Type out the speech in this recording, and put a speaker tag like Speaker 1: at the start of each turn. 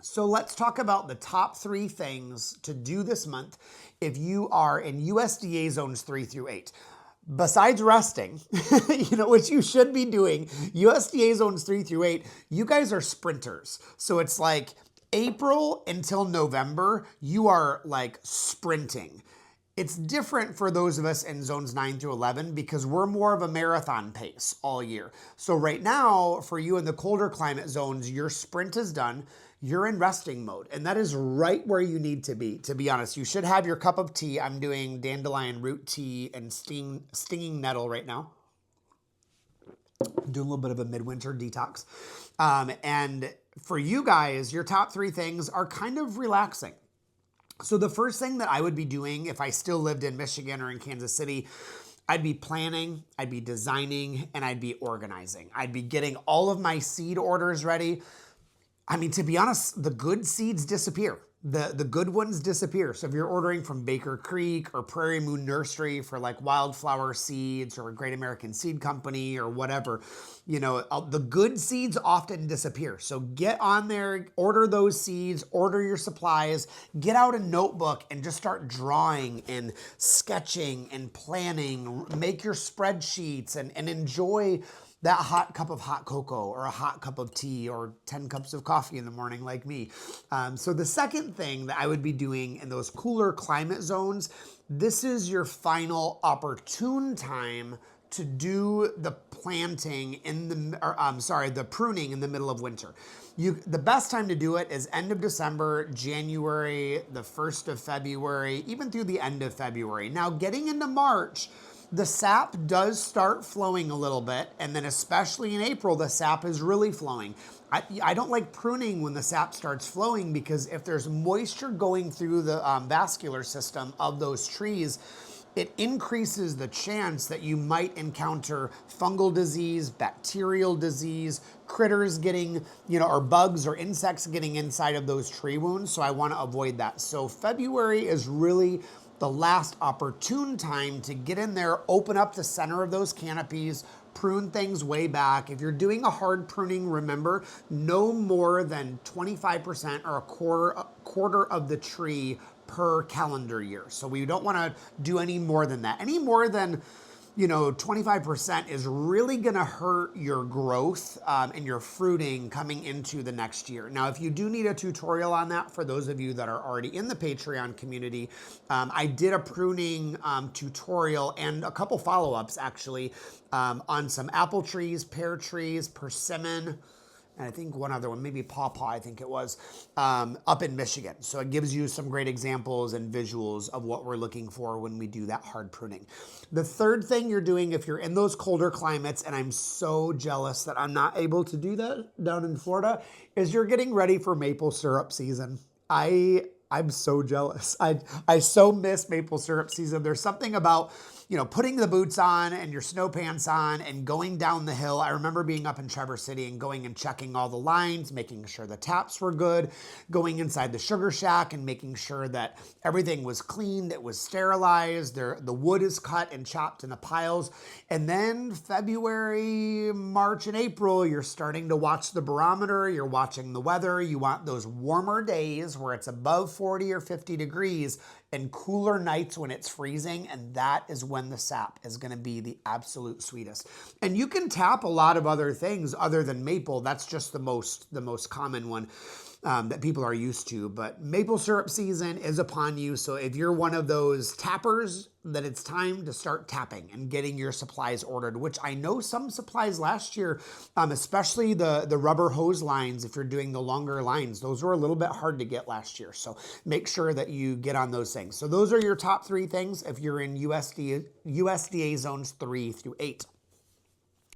Speaker 1: So let's talk about the top 3 things to do this month if you are in USDA zones 3 through 8. Besides resting, which you should be doing, USDA zones 3 through 8, you guys are sprinters. So it's like April until November, you are like sprinting. It's different for those of us in zones 9 through 11 because we're more of a marathon pace all year. So right now, for you in the colder climate zones, your sprint is done. You're in resting mode, and that is right where you need to be honest. You should have your cup of tea. I'm doing dandelion root tea and stinging nettle right now. Doing a little bit of a midwinter detox. And for you guys, your top 3 things are kind of relaxing. So the first thing that I would be doing if I still lived in Michigan or in Kansas City, I'd be planning, I'd be designing, and I'd be organizing. I'd be getting all of my seed orders ready. I mean, to be honest, the good seeds disappear. The good ones disappear. So if you're ordering from Baker Creek or Prairie Moon Nursery for like wildflower seeds or Great American Seed Company or whatever, the good seeds often disappear. So get on there, order those seeds, order your supplies, get out a notebook and just start drawing and sketching and planning, make your spreadsheets and enjoy that hot cup of hot cocoa or a hot cup of tea or 10 cups of coffee in the morning like me. So the second thing that I would be doing in those cooler climate zones, this is your final opportune time to do the planting the pruning in the middle of winter. The best time to do it is end of December, January, the 1st of February, even through the end of February. Now getting into March, the sap does start flowing a little bit, and then especially in April, the sap is really flowing. I don't like pruning when the sap starts flowing because if there's moisture going through the vascular system of those trees, it increases the chance that you might encounter fungal disease, bacterial disease, critters getting, or bugs or insects getting inside of those tree wounds. So I want to avoid that. So February is really the last opportune time to get in there, open up the center of those canopies, prune things way back. If you're doing a hard pruning, remember, no more than 25% or a quarter of the tree per calendar year. So we don't want to do any more than that. Any more than 25% is really going to hurt your growth and your fruiting coming into the next year. Now, if you do need a tutorial on that, for those of you that are already in the Patreon community, I did a pruning tutorial and a couple follow-ups actually on some apple trees, pear trees, persimmon, and I think one other one, maybe pawpaw, I think it was, up in Michigan. So it gives you some great examples and visuals of what we're looking for when we do that hard pruning. The third thing you're doing if you're in those colder climates, and I'm so jealous that I'm not able to do that down in Florida, is you're getting ready for maple syrup season. I'm so jealous. I so miss maple syrup season. There's something about putting the boots on and your snow pants on and going down the hill. I remember being up in Traverse City and going and checking all the lines, making sure the taps were good, going inside the sugar shack and making sure that everything was cleaned, it was sterilized, the wood is cut and chopped in the piles. And then February, March, and April, you're starting to watch the barometer, you're watching the weather. You want those warmer days where it's above 40 or 50 degrees and cooler nights when it's freezing, and that is when the sap is going to be the absolute sweetest. And you can tap a lot of other things other than maple. That's just the most common one that people are used to. But maple syrup season is upon you. So if you're one of those tappers, then it's time to start tapping and getting your supplies ordered, which I know some supplies last year, especially the rubber hose lines, if you're doing the longer lines, those were a little bit hard to get last year. So make sure that you get on those things. So those are your top 3 things if you're in USDA zones 3 through 8.